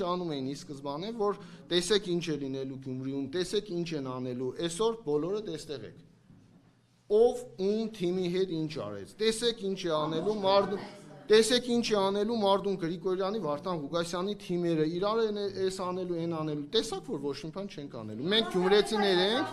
Անում էին ի սկզբանե, որ տեսեք ինչ է լինելու Գյումրիում, տեսեք ինչ են անելու, այսօր բոլորը տեստեղ եք։ Ով ում թիմի հետ ինչ արեց, տեսեք ինչ է անելու տեսեք ինչ է անելու Մարդուն Գրիգորյանի, Վարդան Ղուկասյանի թիմերը, իրար են այս անելու, այն անելու, տեսակ որ ոչ մի բան չենք անելու։ Մենք գյումրեցիներ ենք,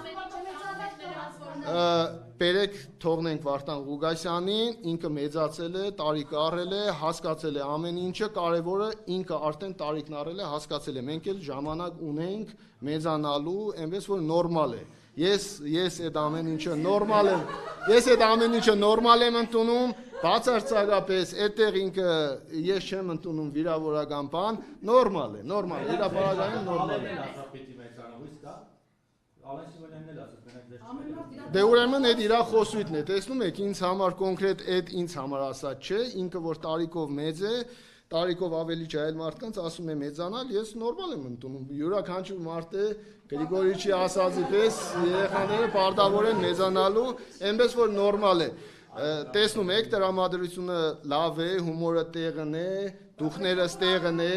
բերեք թողնենք Վարդան Ղուկասյանին, ինքը մեծացել է, տարիք առել է, հասկացել է ամեն ինչը, կարևորը ինքը արդեն տարիքն առել է, հասկացել է, մենք էլ ժամանակ ունենք մեծանալու, այնպես որ նորմալ է։ Ես այդ ամեն ինչը նորմալ եմ ընդունում, բացարձակապես այդտեղ ինքը ես չեմ ընդունում վիրավորական բան, նորմալ է, հրապարակային նորմալ է։ Դե ուրեմն այդ իր խոսույթն է, տեսնում եք, ինձ համար կոնկրետ այդ ինձ համար ասած չէ, ինքը որ տարիքով մեծ է, տարիքով ավելի ջահել մարդկանց ասում է մեծանալ, ես նորմալ եմ ընդունում, յուրաքանչյուր մարդ է Գրիգորիչի ասածի պես երեխաները պարտավոր են մեծանալու, այնպես որ նորմալ է։ Տեսնում եք, տրամադրությունը լավ է, հումորը տեղն է, դուխները տեղն է։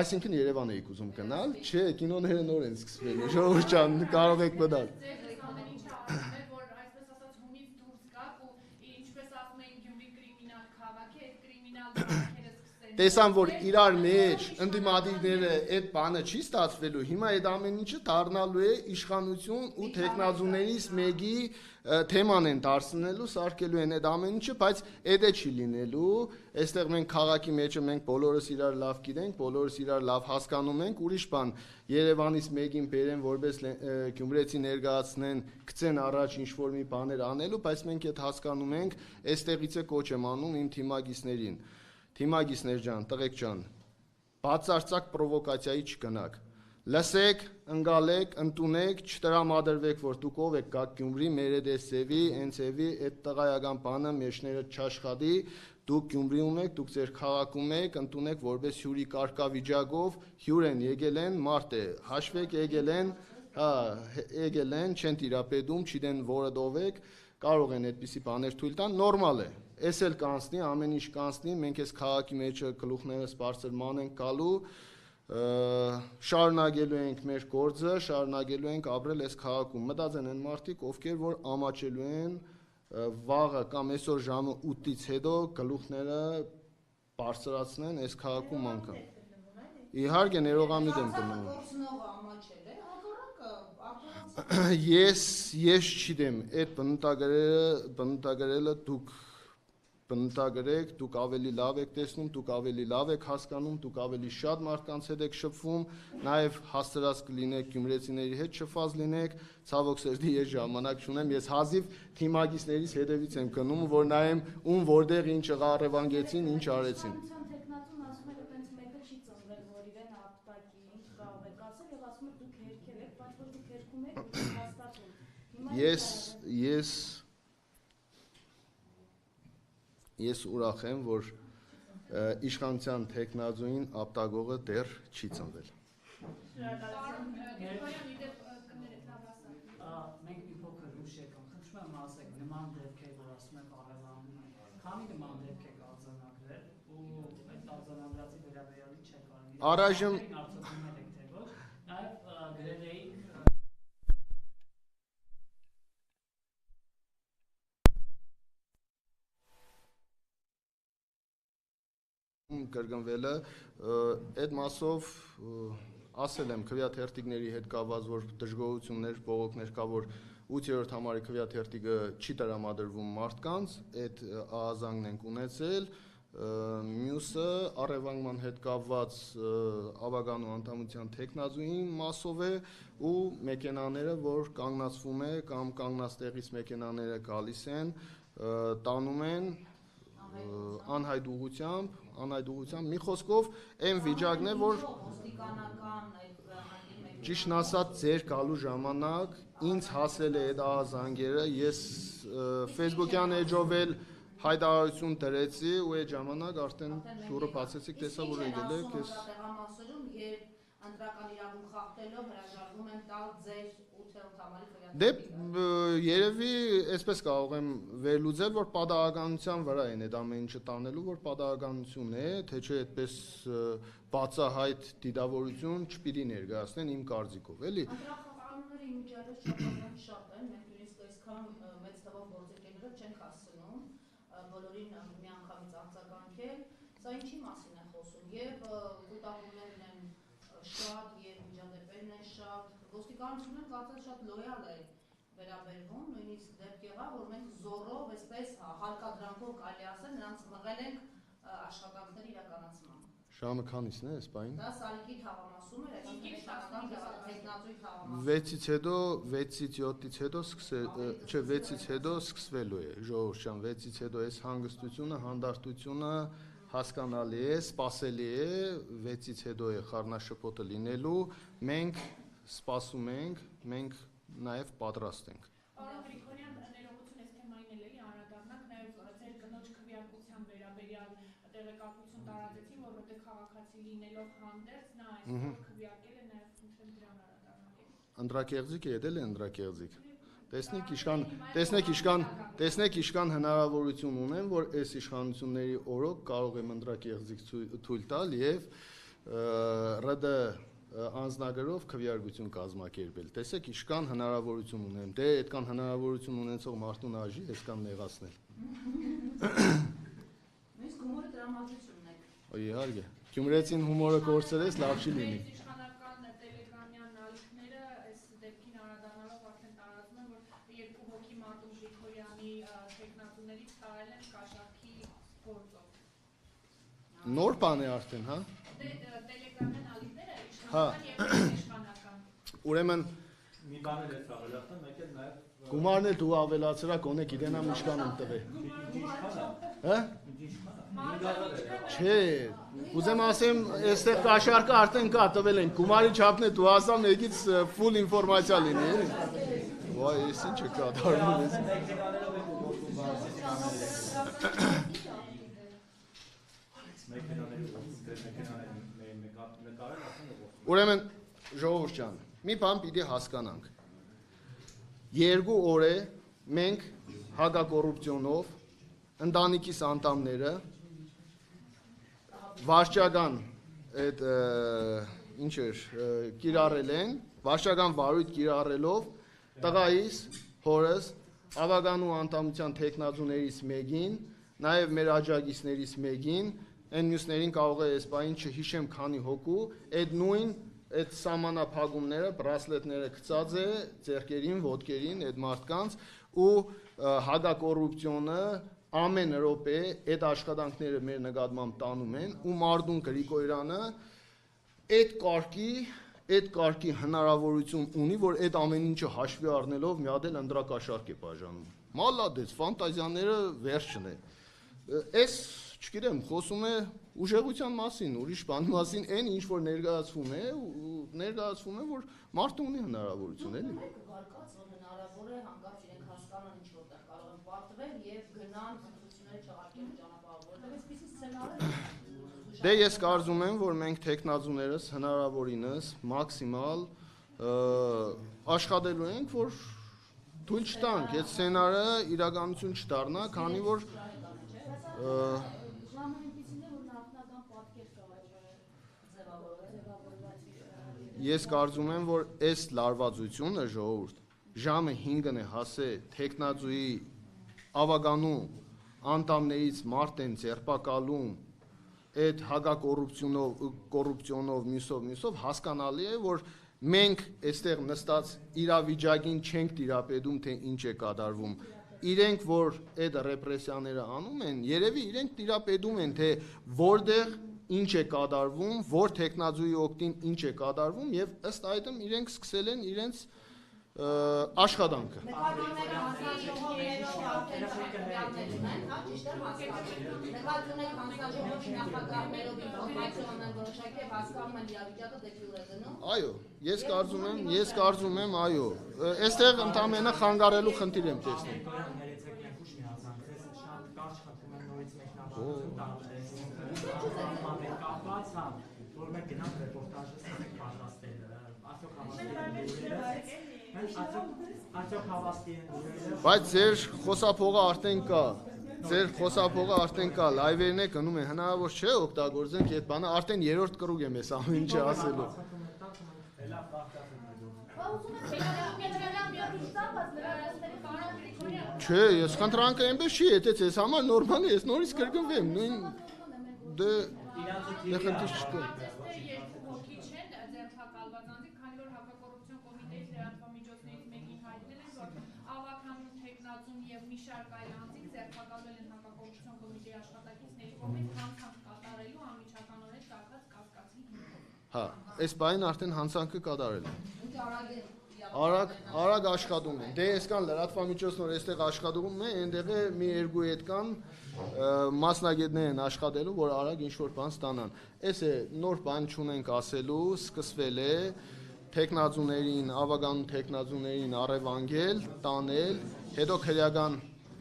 Այսինքն Երևան էիք ուզում գնալ, չէ, կինոները նոր են սկսվել, ժողովուրդ ջան, կարող եք մնալ։ Տեսան, որ իրար մեջ ընդդիմադիրները այդ բանը չի ստացվելու, հիմա այդ ամեն ինչը դառնալու է իշխանություն ու թեկնածուներից մեկի թեման են դարձնելու, սարքելու են այդ ամեն ինչը, բայց այդ է չի լինելու, այստեղ մենք քաղաքի մեջը մենք բոլորս իրար լավ գիտենք, բոլորս իրար լավ հասկանում ենք, ուրիշ բան Երևանից մեկին բերեն, որպես գյումրեցի ներկայացնեն, գցեն առաջ ինչ-որ մի բաներ անելու, բայց մենք այդ հասկանում ենք, այստեղից է կոչ եմ անում իմ թիմագիսներին։ Թիմագիսներ ջան, տղեկ ջան, բացարձակ պրովոկացիայի չգնաք, լսեք, ընկալեք, ընդունեք, չտրամադրվեք, որ դուք ով եք գաք Գյումրի, մեր այդ սևի, ընցևի, այդ տղայական բանը մեջները չաշխատի, դուք Գյումրիում եք, դուք ձեր քաղաքում եք, ընդունեք որպես հյուրի կարգավիճակով, հյուր են եկել են, մարդ է, հաշվեք եկել են, չեն տիրապետում, չգիտեն որը ով եք, կարող են այդպիսի բաներ թույլ տան, նորմալ է։ Էս էլ կանցնի, ամեն ինչ կանցնի, մենք այս քաղաքի մեջը գլուխներս բարձր ման ենք գալու, շարունակելու ենք մեր գործը, շարունակելու ենք ապրել այս քաղաքում։ Մտածեն են մարդիկ, ովքեր որ ամաչելու են վաղը կամ այսօր ժամը 8-ից հետո գլուխները բարձրացնեն այս քաղաքում անգամ։ Իհարկե ներողամիտ եմ գնում։ Ես չգիտեմ, այդ բնութագրելը դուք բնութագրեք, դուք ավելի լավ եք տեսնում, դուք ավելի լավ եք հասկանում, դուք ավելի շատ մարդկանց հետ եք շփվում, նաև հասցրած կլինեք գյումրեցիների հետ շփված լինեք, ցավոք սրտի ես ժամանակ չունեմ, ես հազիվ թիմագիսներից հետևից եմ գնում, որ նայեմ ում որտեղ ինչ ղարևանգեցին, ինչ արեցին։ Ես ուրախ եմ, որ իշխանության թեկնածուին ապտագողը դեռ չի ծնվել։ Մենք մի փոքր ուշ եկան, խնդրում եմ ասեք, նման դեպքեր, որ ասում եք առևանգում են, քանի նման դեպք եք արձանագրել ու այդ արձանագրածի վերաբերյալ ինչ եք արել։ Առայժմ արձանագրել եք թե ոչ, նաև գրել էիք կրկնվելը, այդ մասով ասել եմ քվեաթերթիկների հետ կապված, որ դժգոհություններ, բողոքներ կա, որ 8-րդ համարի քվեաթերթիկը չի տրամադրվում մարդկանց, այդ ահազանգն ենք ունեցել, մյուսը առևանգման հետ կապված ավագանու անդամության թեկնածուի մասով է ու մեքենաները, որ կանգնացվում է կամ կանգնած տեղից մեքենաները գալիս են, տանում են անհայտ մի խոսքով այն վիճակն է, որ ճիշտն ասած ձեր գալու ժամանակ ինձ հասել է այդ ահազանգերը, ես Facebook-յան էջով էլ հայտարարություն դրեցի ու այդ ժամանակ արդեն դուրը բացեցիք, տեսա որ եկել եք, ես Տեղամասերում, երբ ընտրական իրավունք խախտելով հրաժարվում են տալ ձեր 8 Դե երևի այսպես կարող եմ վերլուծել, որ պատահականության վրա են այդ ամեն ինչը տանելու, որ պատահականություն է, թե չէ այդպես բացահայտ դիտավորություն չպիտի ներկայացնեն իմ կարծիքով, էլի։ Ընտրախաղանունների միջավայրը շատ են, մենք նույնիսկ այսքան մեծ թվով գործընկերներով չենք հասցնում բոլորին միանգամից արձագանքել, սա ինչի մասին է խոսում, եւ կուտակումներն են շատ, եւ միջադեպերն են շատ, ոստիկանությունը կարծես շատ լոյալ է վերաբերվում, նույնիսկ դեպք եղավ, որ մենք զորով, այսպես հարկադրանքով կարելի ասել, նրանց մղել ենք աշխատանքների իրականացման։ Ժամը քանիսն է այս պահին։ Դա Սալիկի թաղամասում էր, այսինքն տեխնազույգ թաղամասում։ 6-ից հետո, 6-ից 7-ից հետո չէ, 6-ից հետո սկսվելու է, ժողովուրդ ջան, 6-ից հետո այս հանգստությունը, հանդարտությունը հասկանալի է, սպասելի է, 6-ից հետո է խառնաշփոթը լինելու, մենք սպասում ենք, մենք նաև պատրաստ ենք։ Պարոն Գրիգորյան, ներողություն այս թեմային էլ էլի անդրադառնանք, նաև ձեր կնոջ քվեարկության վերաբերյալ տեղեկատվություն տարածեցին, որովհետև քաղաքացի լինելով հանդերձ, նա այսօր քվեարկել է նաև խնդրեմ դրան անդրադառնալ։ Անդրակեղծիկ է, դել է անդրակեղծիկ։ Տեսնեք իշքան հնարավորություն ունեմ, որ այս իշխանությունների օրոք կարող եմ անդրակեղծիկ թույլ տալ եւ ՌԴ անձնագրով քվեարկություն կազմակերպել։ Տեսեք իշքան հնարավորություն ունեմ։ Դե այդքան հնարավորություն ունեցող մարդուն աժի այսքան նեղացնել։ Մենք հումորը տրամադրությունն եք։ Իհարկե։ Գյումրեցին հումորը կորցրես, լավ չի լինի։ Իշխանական տելեգրամյան նալիքները այս դեպքին անդրադառնալով արդեն տարածում են, որ երկու հոգի Մարտուն Գրիգորյանի տեխնատուներից տարել են կաշառքի գործով։ Նոր բան է արդեն, հա։ Տելեգրամյան նալիքները Հա։ իշխանական։ Ուրեմն մի բան էլ է ավելացնում, մեկ էլ նաև գումարն է դու ավելացրա կոնե գիտենամ ինչքան եմ տվել։ Հա։ Չէ, ուզեմ ասեմ, այստեղ կաշառքը արդեն կա տվել են, գումարի չափն է դու ասա մեկից ֆուլ ինֆորմացիա լինի, էլի։ Վայ, ես ինչ է կատարվում ես։ Ուրեմն ժողովուրդ ջան, մի բան պիտի հասկանանք։ 2 օր է մենք հակակոռուպցիոնով ընտանիքիս անդամները վարչական այդ ինչ էր կիրառել են, վարչական վարույթ կիրառելով տղայիս, հորս, ավագանու անդամության տեխնազուներից մեկին, նաև մեր աջակիցներից մեկին, այն մյուսներին կարող է այս բային չհիշեմ քանի հոգու, այդ նույն այդ սահմանափակումները, բրասլետները գծած է ձեռքերին, ոտքերին այդ մարդկանց ու հակակոռուպցիոնը ամեն րոպե այդ աշխատանքները մեր նկատմամբ տանում են ու Մարտուն Գրիգորյանը այդ կարգի հնարավորություն ունի, որ այդ ամեն ինչը հաշվի առնելով մի հատ էլ ընդրակաշարք է բաժանում։ Մալադես, ֆանտազիաները վերջն է։ Այս չգիտեմ, խոսում է ուժեղության մասին, ուրիշ բանի մասին, այն ինչ որ ներկայացվում է, որ մարդը ունի հնարավորություն, էլի։ Հարկած որ հնարավոր է հանկարծ իրենք հասկանան ինչ որտեղ կարող են պարտվել եւ գնան ընտրությունների չեղարկելու ճանապարհով, որտեղ այսպիսի սցենարներ Դե ես կարծում եմ, որ մենք տեխնազուներս հնարավորինս մաքսիմալ աշխատելու ենք, որ թույլ չտանք, այդ սցենարը իրականություն չդառնա, քանի որ Ես կարծում եմ, որ այս լարվածությունը ժողովուրդ ժամը 5-ն է հասե տեխնազուի ավագանու անդամներից մարդ են ձերբակալում այդ հակակոռուպցիոնով մյուսով հասկանալի է, որ մենք այստեղ նստած իրավիճակին չենք տիրապետում, թե ինչ է կատարվում։ Իրենք, որ այդ ռեպրեսիաները անում են, երևի իրենք տիրապետում են, թե որտեղ ինչ է կատարվում, որ տեխնազուի օգտին ինչ է կատարվում եւ ըստ այդմ իրենք սկսել են իրենց աշխատանքը։ Այո, ես կարծում եմ, այո, այստեղ ընդամենը խանգարելու խնդիր եմ տեսնում։ Որ մենք գնանք ռեպորտաժը ստենք պատրաստել, Արդյոք հավաստի են դուրել։ Բայց ձեր խոսափողը արդեն կա։ Ձեր խոսափողը արդեն կա, լայվերն է գնում են, հնարավոր չէ օգտագործենք այդ բանը, արդեն երրորդ կրուգ եմ ես ամեն ինչը ասելու։ Չէ, ես խնդրանքը այնպես չի, եթե ես համար նորմալ է, ես նորից կրկնվեմ, նույն դե խնդիր չկա։ Երկու հոգի չեն ձերբակալված անձիկ, քանի որ հակակոռուպցիոն կոմիտեից լրատվամիջոցներից մեկին հայտնել են, որ Ավագանուն, Թեկնածուն եւ մի շարք այլ անձիկ ձերբակալվել են հակակոռուպցիոն կոմիտեի աշխատակիցների կողմից հանցանք կատարելու անմիջականորեն ծագած կասկածի հիմքով։ Հա, այս բանին արդեն հանցանքը կատարել է։ Արագ աշխատում են։ Դե ես կան լրատվամիջոցներ այստեղ աշխատում են, այնտեղ է մի երկու հետ կան մասնագետներ են աշխատելու, որ արագ ինչ-որ բան ստանան։ Այս է նոր բան չունենք ասելու, սկսվել է թեկնածուներին, ավագանուն թեկնածուներին առևանգել, տանել,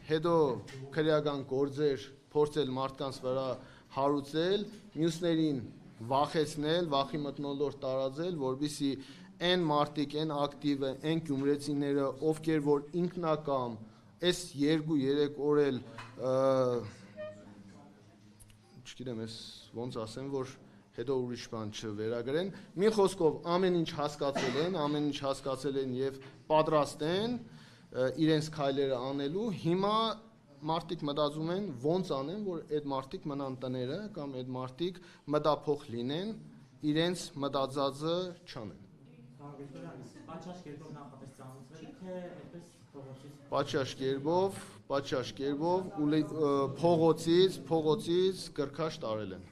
հետո քրեական գործեր փորձել մարդկանց վրա հարուցել, մյուսներին վախեցնել, վախի մթնոլորտ տարածել, որպեսզի այն մարդիկ, այն ակտիվը, այն գյումրեցիները, ովքեր որ ինքնակամ այս 2-3 օր էլ չգիտեմ, ես ոնց ասեմ, որ հետո ուրիշ բան չվերագրեն։ Մի խոսքով ամեն ինչ հասկացել են եւ պատրաստ են իրենց քայլերը անելու։ Հիմա մարդիկ մտածում են ոնց անեն, որ այդ մարդիկ մնան տները կամ այդ մարդիկ մտափոխ լինեն, իրենց մտածածը չանեն։ Պատշաճ կերպով նախապես ծանոթվել եք, թե այդպես փողոցից։ Պատշաճ կերպով փողոցից կրկաշ տարել են։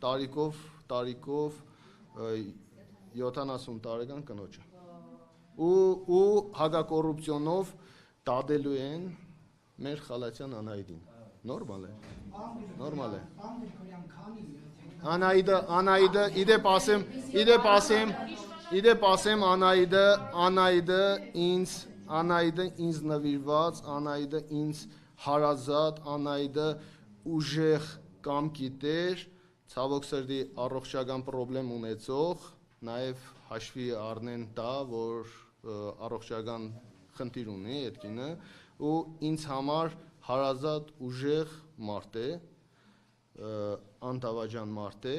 Տարիքով 70 տարեկան կնոջը։ Ու հակակոռուպցիոնով դադելու են մեր Խալաթյան Անահիտին։ Նորմալ է։ Անահիտը իդեպ ասեմ Անահիտը ինձ նվիրված, Անահիտը ինձ հարազատ, Անահիտը ուժեղ կամքի տեր, ցավոք սրտի առողջական խնդրեմ ունեցող, նաև հաշվի առնեն դա, որ առողջական խնդիր ունի այդ կինը, ու ինձ համար հարազատ ուժեղ մարդ է, անտավաճան մարդ է,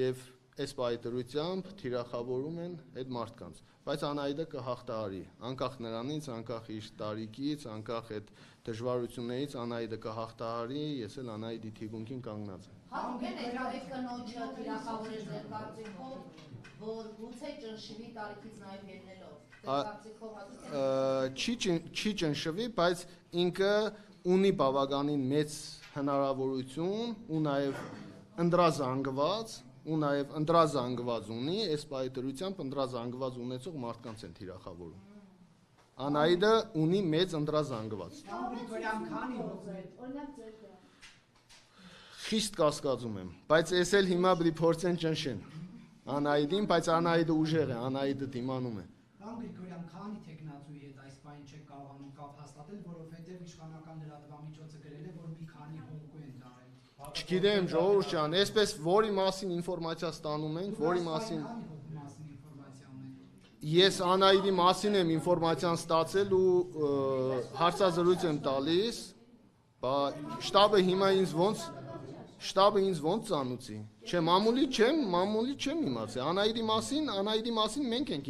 եւ այս պայտրությամբ թիրախավորում են այդ մարդկանց, բայց Անահիտը կհաղթահարի, անկախ նրանից, անկախ իր տարիքից, անկախ այդ դժվարություններից, Անահիտը կհաղթահարի, ես էլ Անահիտի թիկունքին կանգնած եմ։ Հատուկեն այդ կնոջը թիրախավորել ձեր կարծիքով, որ գուցե ճնշվի տարիքից նաև ելնելով։ Չի ճնշվի, բայց ինքը ունի բավականին մեծ հնարավորություն ու նաև ընտրազանգված ունի, այս պայտրությամբ ընտրազանգված ունեցող մարդկանց են թիրախավորում։ Անահիտը ունի մեծ ընտրազանգված։ Խիստ կասկածում եմ, բայց ես էլ հիմա պետք է փորձեն ճնշեն Անահիտին, բայց Անահիտը ուժեղ է, Անահիտը դիմանում է։ Գրիգորյան, քանի տեխնացուի հետ այս բանը չեք կարողանում կապ հաստատել, որովհետև իշխանական լրատվամիջոցը գրել է, որ մի քանի հոգու են տարել։ Չգիտեմ, ժողովուրդ ջան, այսպես որի մասին ինֆորմացիա ստանում ենք, որի մասին ինֆորմացիա ունենք։ Ես Անահիտի մասին եմ ինֆորմացիան ստացել ու հարցազրույց եմ տալիս, շտաբը ինձ ոնց ծանուցի։ Չէ, մամուլի չեմ իմացել։ Անահիտի մասին մենք ենք